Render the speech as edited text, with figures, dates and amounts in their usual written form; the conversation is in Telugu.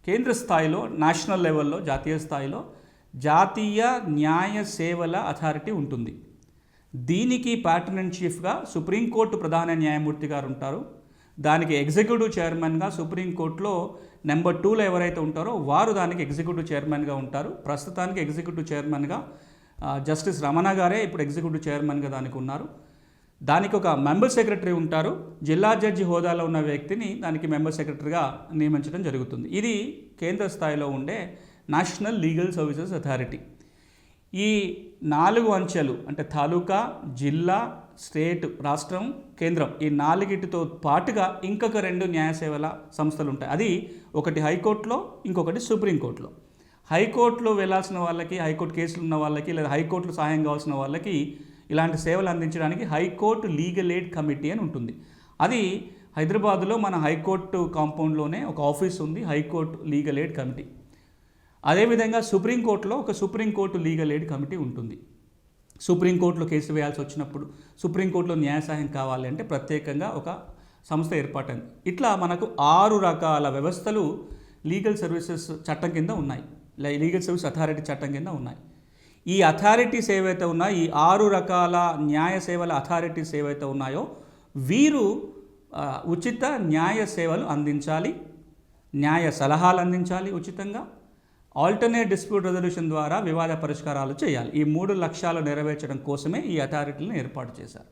కేంద్ర స్థాయిలో, నేషనల్ లెవెల్లో, జాతీయ స్థాయిలో జాతీయ న్యాయ సేవల అథారిటీ ఉంటుంది. దీనికి ప్యాటర్న్ ఇన్ చీఫ్గా సుప్రీంకోర్టు ప్రధాన న్యాయమూర్తి గారు ఉంటారు. దానికి ఎగ్జిక్యూటివ్ చైర్మన్గా సుప్రీంకోర్టులో నెంబర్ 2లో ఎవరైతే ఉంటారో వారు దానికి ఎగ్జిక్యూటివ్ చైర్మన్గా ఉంటారు. ప్రస్తుతానికి ఎగ్జిక్యూటివ్ చైర్మన్గా జస్టిస్ రమణ గారే ఇప్పుడు ఎగ్జిక్యూటివ్ చైర్మన్గా దానికి ఉన్నారు. దానికి ఒక మెంబర్ సెక్రటరీ ఉంటారు. జిల్లా జడ్జి హోదాలో ఉన్న వ్యక్తిని దానికి మెంబర్ సెక్రటరీగా నియమించడం జరుగుతుంది. ఇది కేంద్ర స్థాయిలో ఉండే నేషనల్ లీగల్ సర్వీసెస్ అథారిటీ. ఈ 4 అంచెలు అంటే తాలూకా, జిల్లా, స్టేట్, రాష్ట్రం, కేంద్రం, ఈ 4టితో పాటుగా ఇంకొక 2 న్యాయ సేవల సంస్థలు ఉంటాయి. అది ఒకటి హైకోర్టులో, ఇంకొకటి సుప్రీంకోర్టులో. హైకోర్టులో వెళ్ళాల్సిన వాళ్ళకి, హైకోర్టు కేసులు ఉన్న వాళ్ళకి, లేదా హైకోర్టులో సహాయం కావాల్సిన వాళ్ళకి ఇలాంటి సేవలు అందించడానికి హైకోర్టు లీగల్ ఎయిడ్ కమిటీ అని ఉంటుంది. అది హైదరాబాదులో మన హైకోర్టు కాంపౌండ్లోనే ఒక ఆఫీస్ ఉంది, హైకోర్టు లీగల్ ఎయిడ్ కమిటీ. అదేవిధంగా సుప్రీంకోర్టులో ఒక సుప్రీంకోర్టు లీగల్ ఎయిడ్ కమిటీ ఉంటుంది. సుప్రీంకోర్టులో కేసు వేయాల్సి వచ్చినప్పుడు, సుప్రీంకోర్టులో న్యాయ సహాయం కావాలి అంటే ప్రత్యేకంగా ఒక సంస్థ ఏర్పాటైంది. ఇట్లా మనకు 6 రకాల వ్యవస్థలు లీగల్ సర్వీసెస్ చట్టం కింద ఉన్నాయి, లీగల్ సర్వీస్ అథారిటీ చట్టం కింద ఉన్నాయి. ఈ అథారిటీస్ ఏవైతే ఉన్నాయో, ఈ 6 రకాల న్యాయ సేవల అథారిటీస్ ఏవైతే ఉన్నాయో వీరు ఉచిత న్యాయ సేవలు అందించాలి, న్యాయ సలహాలు అందించాలి ఉచితంగా, ఆల్టర్నేట్ డిస్ప్యూట్ రెజల్యూషన్ ద్వారా వివాద పరిష్కారాలు చేయాలి. ఈ 3 లక్ష్యాలు నెరవేర్చడం కోసమే ఈ అథారిటీలను ఏర్పాటు చేశారు.